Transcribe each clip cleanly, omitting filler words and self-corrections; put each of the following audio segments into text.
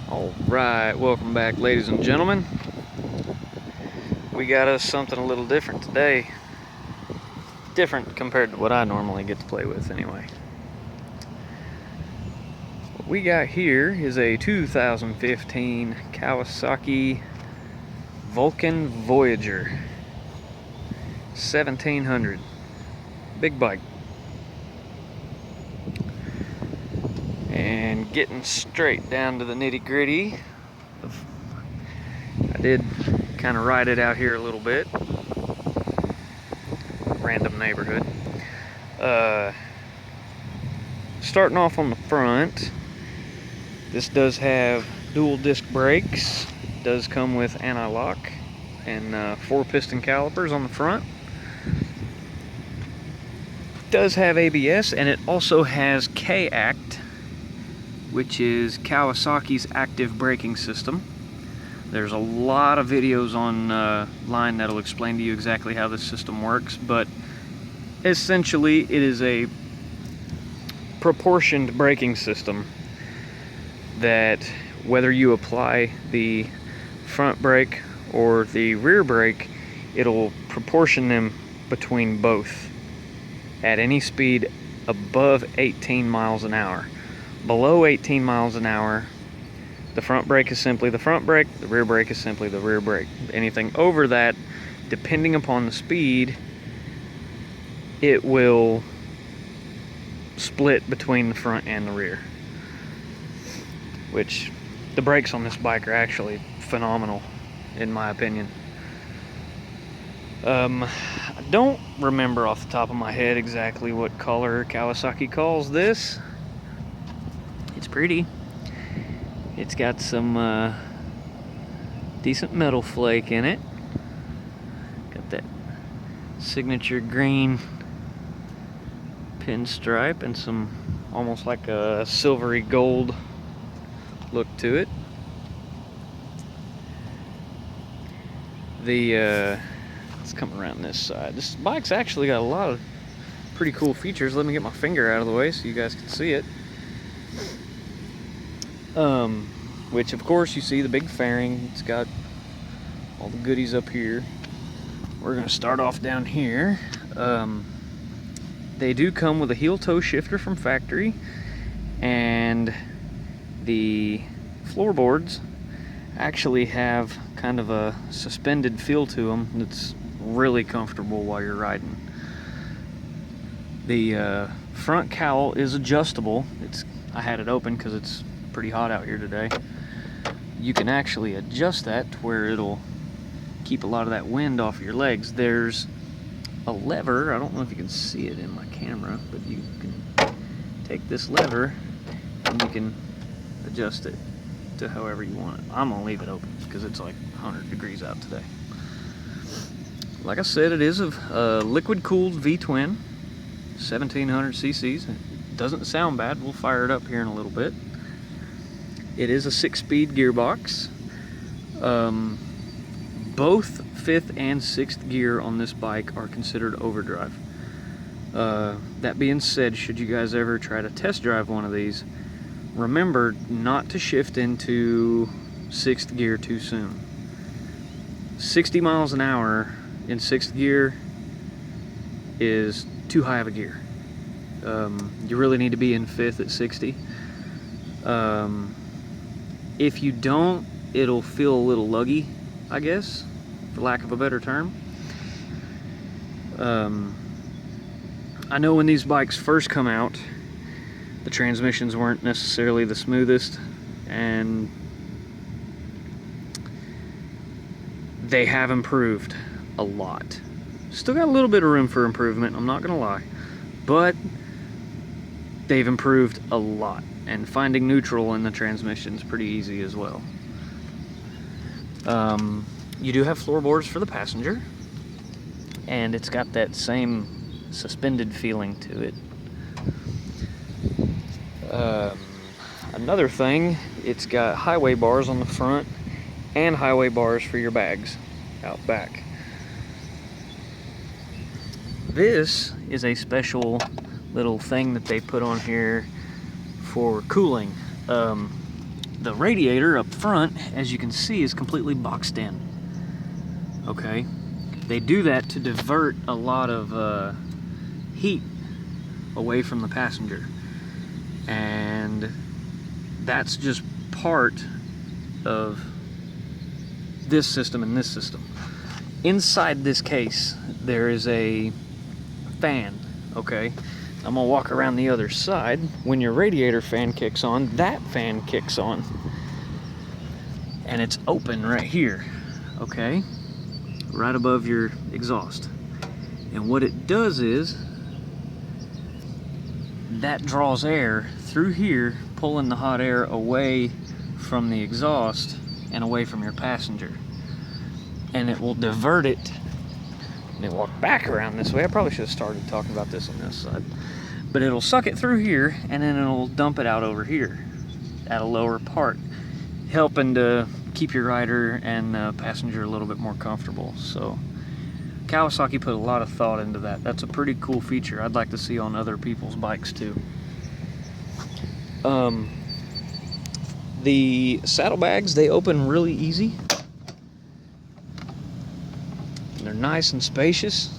Alright, welcome back, ladies and gentlemen. We got us something a little different today. Different compared to what I normally get to play with anyway. What we got here is a 2015 Kawasaki Vulcan Voyager 1700. Big bike. And getting straight down to the nitty-gritty, I did kind of ride it out here a little bit. Random neighborhood. Starting off on the front, this does have dual disc brakes. It does come with anti-lock and 4-piston calipers on the front. It does have ABS, and it also has K-Act, which is Kawasaki's active braking system. There's a lot of videos online that'll explain to you exactly how this system works, but essentially it is a proportioned braking system that whether you apply the front brake or the rear brake, it'll proportion them between both at any speed above 18 miles an hour. Below 18 miles an hour, the front brake is simply the front brake, the rear brake is simply the rear brake. Anything over that, depending upon the speed, it will split between the front and the rear. Which, the brakes on this bike are actually phenomenal, in my opinion. I don't remember off the top of my head exactly what color Kawasaki calls this. It's pretty. It's got some decent metal flake in it. Got that signature green pinstripe and some almost like a silvery gold look to it. Let's come around this side. This bike's actually got a lot of pretty cool features. Let me get my finger out of the way so you guys can see it. Which of course you see the big fairing. It's got all the goodies up here. We're gonna start off down here. They do come with a heel toe shifter from factory, and the floorboards actually have kind of a suspended feel to them that's really comfortable while you're riding. The front cowl is adjustable. I had it open because it's pretty hot out here today. You can actually adjust that to where it'll keep a lot of that wind off your legs. There's a lever, I don't know if you can see it in my camera, but you can take this lever and you can adjust it to however you want it. I'm gonna leave it open because it's like 100 degrees out today. Like I said, it is a liquid cooled V-twin, 1700 cc's. It doesn't sound bad. We'll fire it up here in a little bit. It is a 6-speed gearbox. Both 5th and 6th gear on this bike are considered overdrive. That being said, should you guys ever try to test drive one of these, remember not to shift into 6th gear too soon. 60 miles an hour in 6th gear is too high of a gear. You really need to be in 5th at 60. If you don't, it'll feel a little luggy, I guess, for lack of a better term. I know when these bikes first come out, the transmissions weren't necessarily the smoothest, and they have improved a lot. Still got a little bit of room for improvement, I'm not gonna lie, but they've improved a lot. And finding neutral in the transmission is pretty easy as well. You do have floorboards for the passenger, and it's got that same suspended feeling to it. Another thing, it's got highway bars on the front and highway bars for your bags out back. This is a special little thing that they put on here for cooling. The radiator up front, as you can see, is completely boxed in. Okay, they do that to divert a lot of heat away from the passenger, and that's just part of this system and this system. Inside this case, there is a fan. Okay, I'm gonna walk around the other side. When your radiator fan kicks on, that fan kicks on, and it's open right here. Okay, right above your exhaust. And what it does is that draws air through here, pulling the hot air away from the exhaust and away from your passenger, and it will divert it. Let me walk back around this way. I probably should have started talking about this on this side. But it'll suck it through here, and then it'll dump it out over here at a lower part, helping to keep your rider and the passenger a little bit more comfortable. So Kawasaki put a lot of thought into that. That's a pretty cool feature I'd like to see on other people's bikes too. The saddlebags, they open really easy. They're nice and spacious.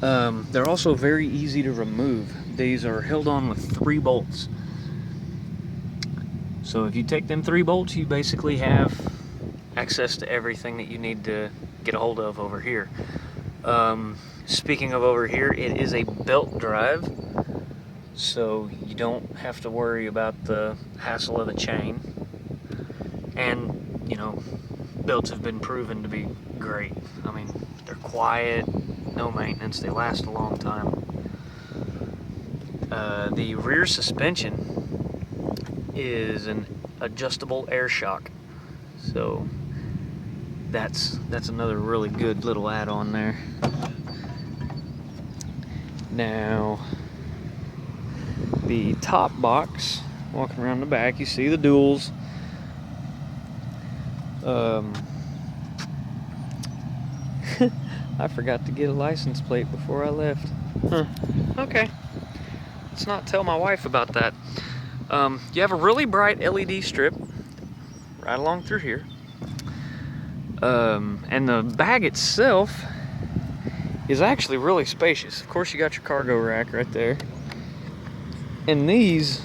They're also very easy to remove. These are held on with 3 bolts. So if you take them 3 bolts, you basically have access to everything that you need to get a hold of over here. Speaking of over here, it is a belt drive, so you don't have to worry about the hassle of the chain. And, you know, belts have been proven to be great. I mean, they're quiet, no maintenance, they last a long time. The rear suspension is an adjustable air shock, so that's another really good little add-on there. Now, the top box, walking around the back, you see the duals. I forgot to get a license plate before I left. Huh. Okay. Let's not tell my wife about that. You have a really bright LED strip right along through here. And the bag itself is actually really spacious. Of course, you got your cargo rack right there. And these,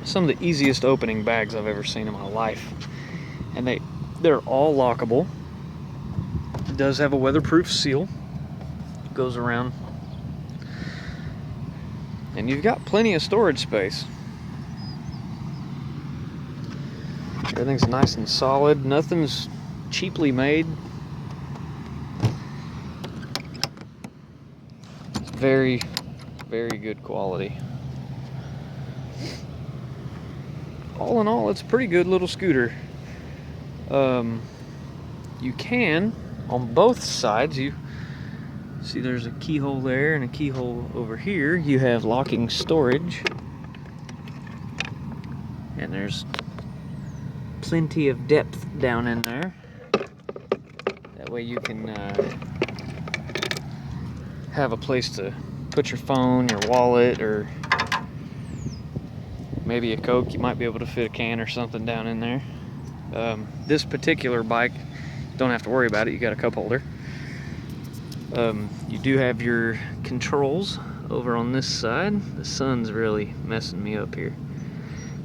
some of the easiest opening bags I've ever seen in my life. And they're all lockable. It does have a weatherproof seal. It goes around. And you've got plenty of storage space. Everything's nice and solid. Nothing's cheaply made. It's very, very good quality. All in all, it's a pretty good little scooter. You can, on both sides, you see there's a keyhole there and a keyhole over here. You have locking storage. And there's plenty of depth down in there. That way you can have a place to put your phone, your wallet, or maybe a Coke. You might be able to fit a can or something down in there. This particular bike, don't have to worry about it. You got a cup holder. You do have your controls over on this side. The sun's really messing me up here.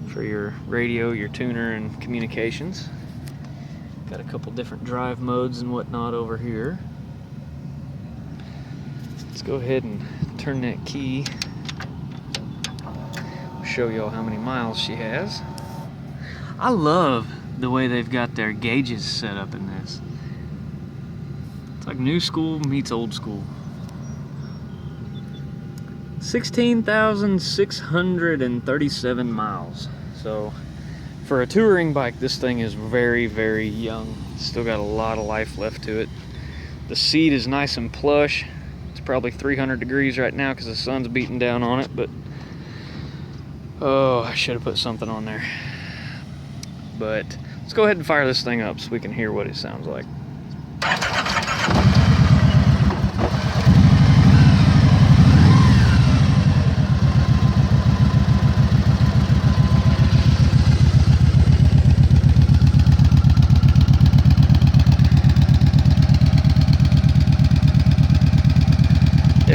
For your radio, your tuner, and communications. Got a couple different drive modes and whatnot over here. Let's go ahead and turn that key. Show y'all how many miles she has. I love the way they've got their gauges set up in this. It's like new school meets old school. 16,637 miles. So for a touring bike, this thing is very, very young. Still got a lot of life left to it. The seat is nice and plush. It's probably 300 degrees right now because the sun's beating down on it, but oh, I should have put something on there. But let's go ahead and fire this thing up so we can hear what it sounds like.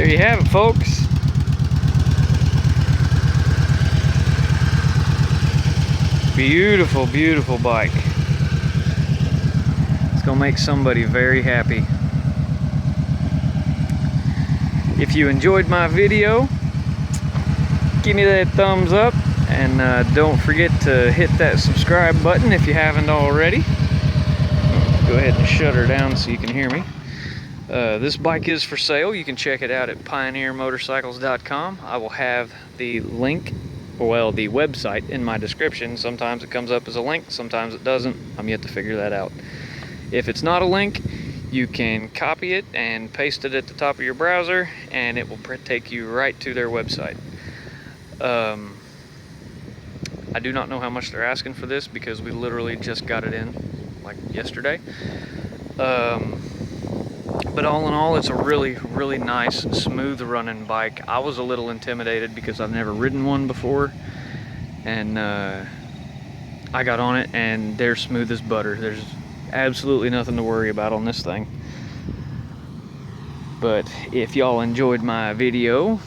there you have it, folks. Beautiful, beautiful bike. It's gonna make somebody very happy. If you enjoyed my video, give me that thumbs up, and don't forget to hit that subscribe button if you haven't already. Go ahead and shut her down so you can hear me. This bike is for sale. You can check it out at pioneermotorcycles.com. I will have the link, well, the website in my description. Sometimes it comes up as a link, sometimes it doesn't. I'm yet to figure that out. If it's not a link, you can copy it and paste it at the top of your browser, and it will take you right to their website. I do not know how much they're asking for this because we literally just got it in like yesterday. But all in all, it's a really, really nice, smooth running bike. I was a little intimidated because I've never ridden one before, and I got on it and they're smooth as butter. There's absolutely nothing to worry about on this thing. But if y'all enjoyed my video,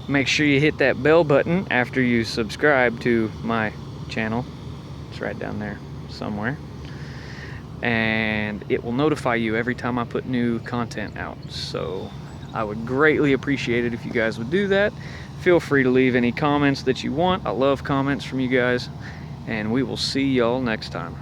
make sure you hit that bell button after you subscribe to my channel. It's right down there somewhere, and it will notify you every time I put new content out. So I would greatly appreciate it if you guys would do that. Feel free to leave any comments that you want. I love comments from you guys, and we will see y'all next time.